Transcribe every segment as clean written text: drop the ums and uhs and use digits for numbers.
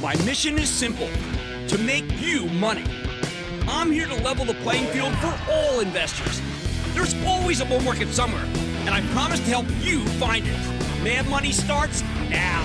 My mission is simple, to make you money. I'm here to level the playing field for all investors. There's always a bull market somewhere, and I promise to help you find it. Mad Money starts now.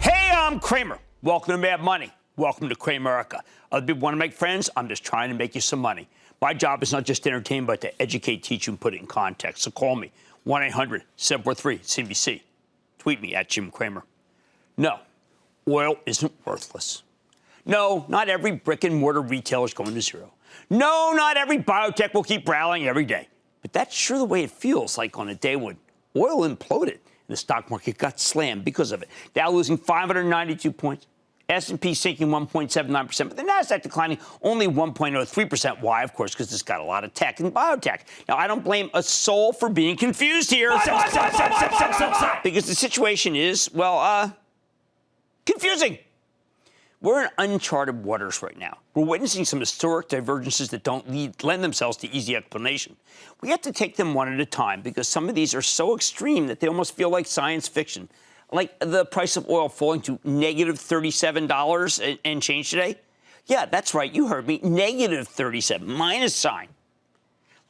Hey, I'm Cramer. Welcome to Mad Money. Welcome to Cramerica. Other people want to make friends. I'm just trying to make you some money. My job is not just to entertain, but to educate, teach you, and put it in context. So call me, 1-800-743-CNBC. Tweet me at Jim Cramer. No, oil isn't worthless. No, not every brick-and-mortar retailer is going to zero. No, not every biotech will keep rallying every day. But that's sure the way it feels like on a day when oil imploded and the stock market got slammed because of it. Dow losing 592 points. S&P sinking 1.79%, but the Nasdaq declining only 1.03%. Why? Of course, because it's got a lot of tech and biotech. Now, I don't blame a soul for being confused here. Because the situation is, well, confusing. We're in uncharted waters right now. We're witnessing some historic divergences that don't lend themselves to easy explanation. We have to take them one at a time because some of these are so extreme that they almost feel like science fiction. Like the price of oil falling to negative $37 and change today? Yeah, that's right. You heard me. Negative 37, minus sign.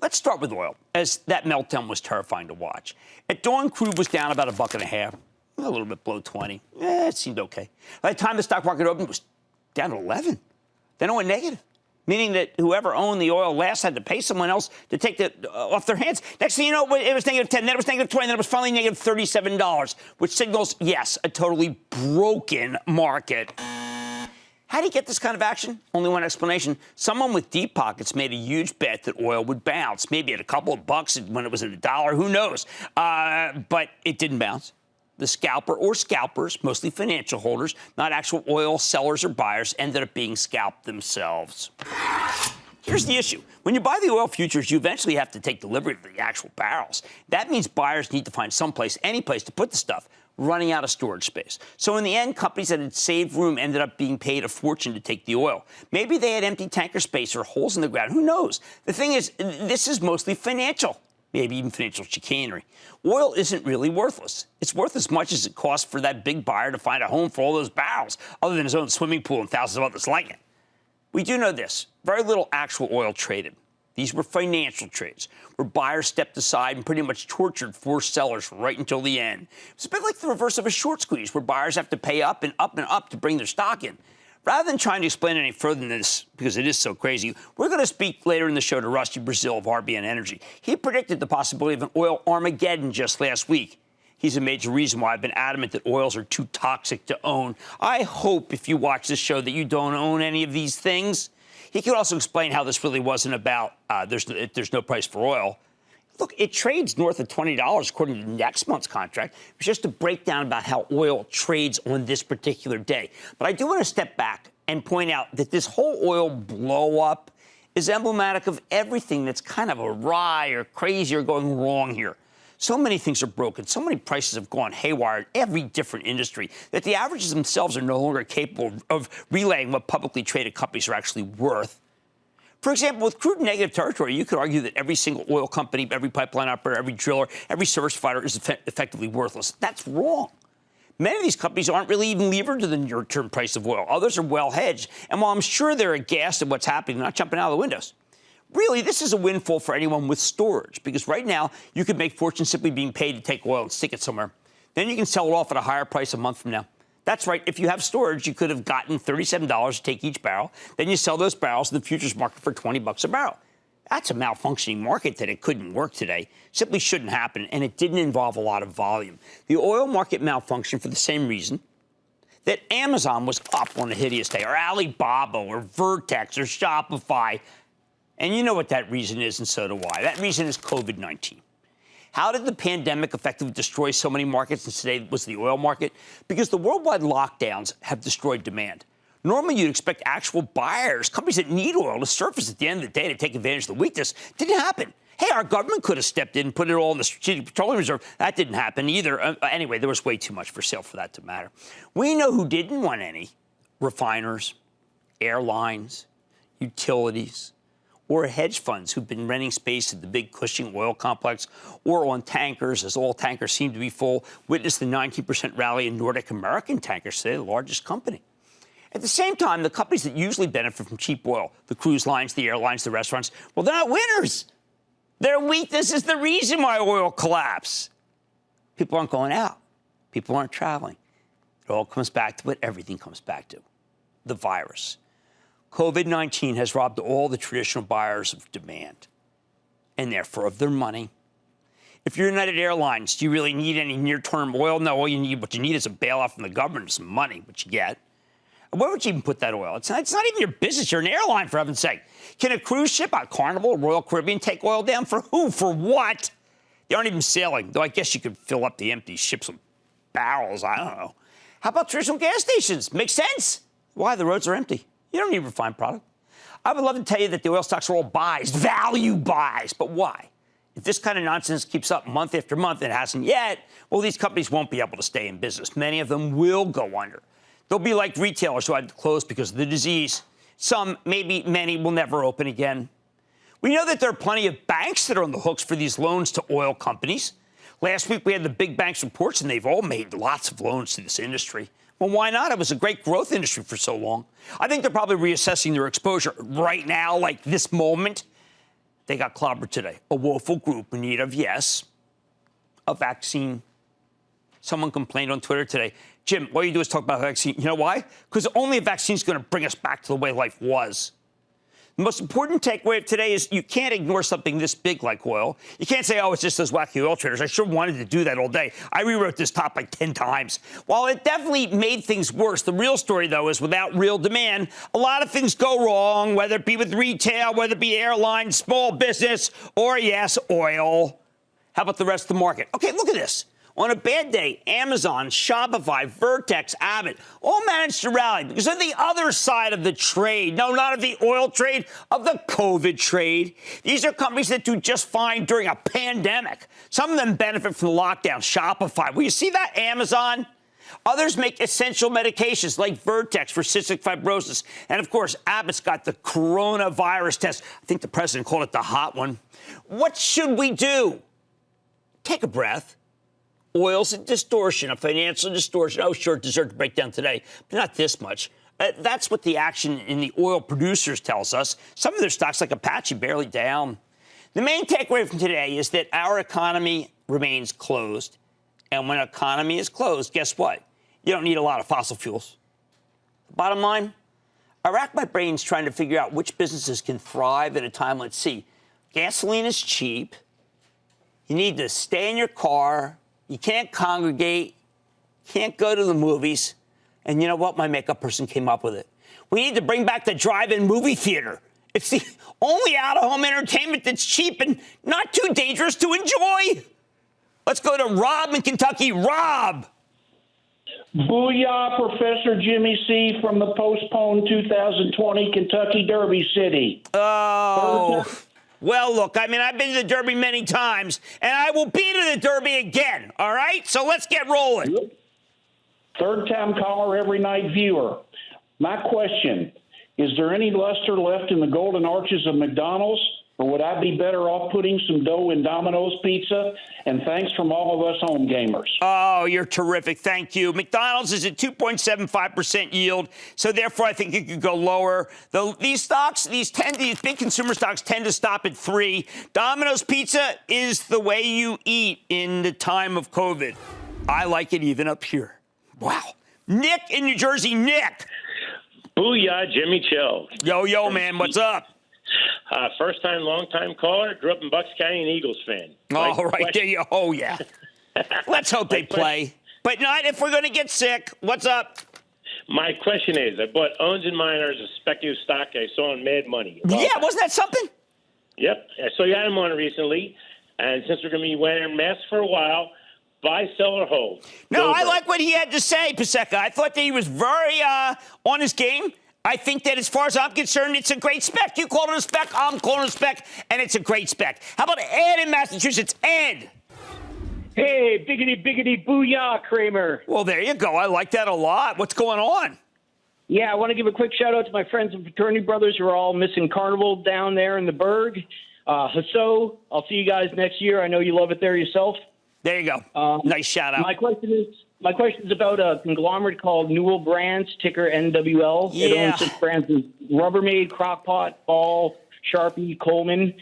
Let's start with oil, as that meltdown was terrifying to watch. At dawn, crude was down about $1.50, a little bit below 20. It seemed okay. By the time the stock market opened, it was down to 11. Then it went negative, meaning that whoever owned the oil last had to pay someone else to take it off their hands. Next thing you know, it was negative 10, then it was negative 20, then it was finally negative $37, which signals, yes, a totally broken market. How do you get this kind of action? Only one explanation. Someone with deep pockets made a huge bet that oil would bounce, maybe at a couple of bucks when it was at $1, who knows? But it didn't bounce. The scalper or scalpers, mostly financial holders, not actual oil sellers or buyers, ended up being scalped themselves. Here's the issue. When you buy the oil futures, you eventually have to take delivery of the actual barrels. That means buyers need to find someplace, any place to put the stuff, running out of storage space. So in the end, companies that had saved room ended up being paid a fortune to take the oil. Maybe they had empty tanker space or holes in the ground. Who knows? The thing is, this is mostly financial. Maybe even financial chicanery. Oil isn't really worthless. It's worth as much as it costs for that big buyer to find a home for all those barrels, other than his own swimming pool and thousands of others like it. We do know this. Very little actual oil traded. These were financial trades, where buyers stepped aside and pretty much tortured forced sellers right until the end. It's a bit like the reverse of a short squeeze, where buyers have to pay up and up and up to bring their stock in. Rather than trying to explain it any further than this, because it is so crazy, we're going to speak later in the show to Rusty Brazil of RBN Energy. He predicted the possibility of an oil Armageddon just last week. He's a major reason why I've been adamant that oils are too toxic to own. I hope if you watch this show that you don't own any of these things. He could also explain how this really wasn't about there's no price for oil. Look, it trades north of $20 according to next month's contract. It's just a breakdown about how oil trades on this particular day. But I do want to step back and point out that this whole oil blow-up is emblematic of everything that's kind of awry or crazy or going wrong here. So many things are broken. So many prices have gone haywire in every different industry that the averages themselves are no longer capable of relaying what publicly traded companies are actually worth. For example, with crude in negative territory, you could argue that every single oil company, every pipeline operator, every driller, every service provider is effectively worthless. That's wrong. Many of these companies aren't really even levered to the near-term price of oil. Others are well hedged. And while I'm sure they're aghast at what's happening, they're not jumping out of the windows. Really, this is a windfall for anyone with storage, because right now you could make fortunes simply being paid to take oil and stick it somewhere. Then you can sell it off at a higher price a month from now. That's right. If you have storage, you could have gotten $37 to take each barrel. Then you sell those barrels in the futures market for $20 a barrel. That's a malfunctioning market that it couldn't work today. Simply shouldn't happen, and it didn't involve a lot of volume. The oil market malfunctioned for the same reason that Amazon was up on a hideous day, or Alibaba, or Vertex, or Shopify. And you know what that reason is, and so do I. That reason is COVID-19. How did the pandemic effectively destroy so many markets, and today was the oil market? Because the worldwide lockdowns have destroyed demand. Normally, you'd expect actual buyers, companies that need oil, to surface at the end of the day to take advantage of the weakness. Didn't happen. Hey, our government could have stepped in and put it all in the Strategic Petroleum Reserve. That didn't happen either. Anyway, there was way too much for sale for that to matter. We know who didn't want any. Refiners, airlines, utilities, or hedge funds who've been renting space at the big Cushing oil complex or on tankers, as all tankers seem to be full, witnessed the 19% rally in Nordic American tankers today, the largest company. At the same time, the companies that usually benefit from cheap oil, the cruise lines, the airlines, the restaurants, well, they're not winners. Their weakness is the reason why oil collapsed. People aren't going out. People aren't traveling. It all comes back to what everything comes back to, the virus. COVID-19 has robbed all the traditional buyers of demand, and therefore of their money. If you're United Airlines, do you really need any near-term oil? No, what you need is a bailout from the government, some money, which you get. And where would you even put that oil? It's not even your business. You're an airline, for heaven's sake. Can a cruise ship, a Carnival, Royal Caribbean, take oil down? For who? For what? They aren't even sailing, though I guess you could fill up the empty ships with barrels. I don't know. How about traditional gas stations? Makes sense. Why? The roads are empty. You don't need refined product. I would love to tell you that the oil stocks are all buys, value buys, but why? If this kind of nonsense keeps up month after month, and it hasn't yet, well, these companies won't be able to stay in business. Many of them will go under. They'll be like retailers who had to close because of the disease. Some, maybe many, will never open again. We know that there are plenty of banks that are on the hooks for these loans to oil companies. Last week, we had the big banks reports, and they've all made lots of loans to this industry. Well, why not? It was a great growth industry for so long. I think they're probably reassessing their exposure right now, like this moment. They got clobbered today. A woeful group in need of, yes, a vaccine. Someone complained on Twitter today, Jim, all you do is talk about a vaccine. You know why? Because only a vaccine is going to bring us back to the way life was. The most important takeaway of today is you can't ignore something this big like oil. You can't say, oh, it's just those wacky oil traders. I sure wanted to do that all day. I rewrote this top like 10 times. While it definitely made things worse, the real story, though, is without real demand, a lot of things go wrong, whether it be with retail, whether it be airlines, small business, or, yes, oil. How about the rest of the market? Okay, look at this. On a bad day, Amazon, Shopify, Vertex, Abbott all managed to rally because of the other side of the trade. No, not of the oil trade, of the COVID trade. These are companies that do just fine during a pandemic. Some of them benefit from the lockdown. Shopify. Will you see that? Amazon. Others make essential medications like Vertex for cystic fibrosis. And, of course, Abbott's got the coronavirus test. I think the president called it the hot one. What should we do? Take a breath. Oil's a distortion, a financial distortion. Oh, sure, it deserved to break down today, but not this much. That's what the action in the oil producers tells us. Some of their stocks, like Apache, barely down. The main takeaway from today is that our economy remains closed. And when an economy is closed, guess what? You don't need a lot of fossil fuels. Bottom line, I rack my brains trying to figure out which businesses can thrive at a time. Let's see. Gasoline is cheap. You need to stay in your car. You can't congregate, can't go to the movies. And you know what? My makeup person came up with it. We need to bring back the drive-in movie theater. It's the only out-of-home entertainment that's cheap and not too dangerous to enjoy. Let's go to Rob in Kentucky. Rob. Booyah, Professor Jimmy C. from the postponed 2020 Kentucky Derby City. Oh. Well, look, I mean, I've been to the Derby many times, and I will be to the Derby again, all right? So let's get rolling. Third-time caller, every night viewer. My question, is there any luster left in the golden arches of McDonald's, or would I be better off putting some dough in Domino's Pizza? And thanks from all of us home gamers. Oh, you're terrific. Thank you. McDonald's is at 2.75% yield, so therefore I think it could go lower. These stocks, these big consumer stocks tend to stop at 3. Domino's Pizza is the way you eat in the time of COVID. I like it even up here. Wow. Nick in New Jersey. Nick. Booyah, Jimmy Chill. Yo, man. What's up? First time, long time caller. Grew up in Bucks County, an Eagles fan. All right, there you. Oh yeah. Let's hope they play, but not if we're going to get sick. What's up? My question is, I bought Owens & Minor as a speculative stock I saw on Mad Money. Yeah, wasn't that something? Yep, I saw you had him on recently, and since we're going to be wearing masks for a while, buy, sell, or hold. No, I like what he had to say, Paseka. I thought that he was very on his game. I think that as far as I'm concerned, it's a great spec. You call it a spec, I'm calling it a spec, and it's a great spec. How about Ed in Massachusetts? Ed. Hey, biggity, biggity, booyah, Cramer. Well, there you go. I like that a lot. What's going on? Yeah, I want to give a quick shout out to my friends and fraternity brothers who are all missing Carnival down there in the Berg. Hasso, I'll see you guys next year. I know you love it there yourself. There you go. Nice shout out. My question is about a conglomerate called Newell Brands, ticker NWL. Yeah. It owns such brands as Rubbermaid, Crockpot, Ball, Sharpie, Coleman.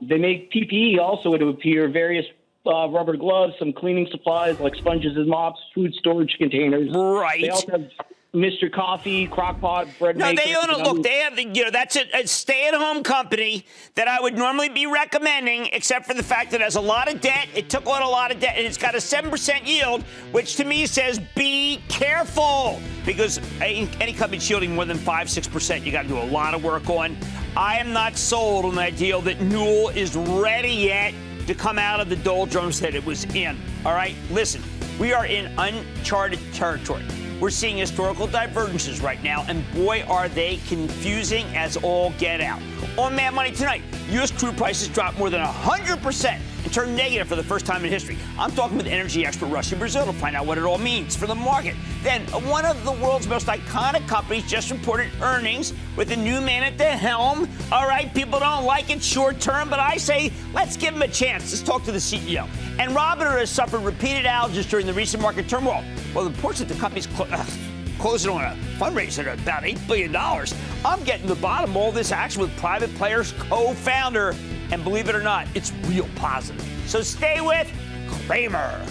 They make PPE also, it would appear, various rubber gloves, some cleaning supplies like sponges and mops, food storage containers. Right. They also have Mr. Coffee, Crockpot, bread No, maker. they own a look. They have that's a stay-at-home company that I would normally be recommending, except for the fact that it has a lot of debt. It took on a lot of debt, and it's got a 7% yield, which to me says be careful, because any company yielding more than 5-6%, you got to do a lot of work on. I am not sold on the deal that Newell is ready yet to come out of the doldrums that it was in. All right, listen, we are in uncharted territory. We're seeing historical divergences right now, and boy, are they confusing as all get out. On Mad Money tonight, U.S. crude prices dropped more than 100% and turned negative for the first time in history. I'm talking with energy expert Rusty Brazil to find out what it all means for the market. Then, one of the world's most iconic companies just reported earnings with a new man at the helm. All right, people don't like it short term, but I say let's give him a chance. Let's talk to the CEO. And Robinhood has suffered repeated outages during the recent market turmoil. Well, the reports that the company's closing on a fundraiser at about $8 billion. I'm getting to the bottom of all this action with Private Players co-founder, and believe it or not, it's real positive. So stay with Cramer.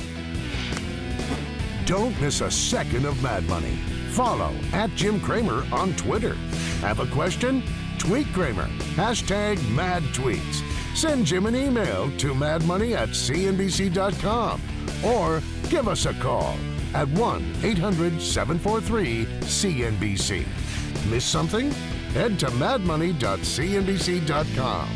Don't miss a second of Mad Money. Follow @Jim Cramer on Twitter. Have a question? Tweet Cramer. #MadTweets. Send Jim an email to madmoney@cnbc.com or give us a call at 1-800-743-CNBC. Miss something? Head to madmoney.cnbc.com.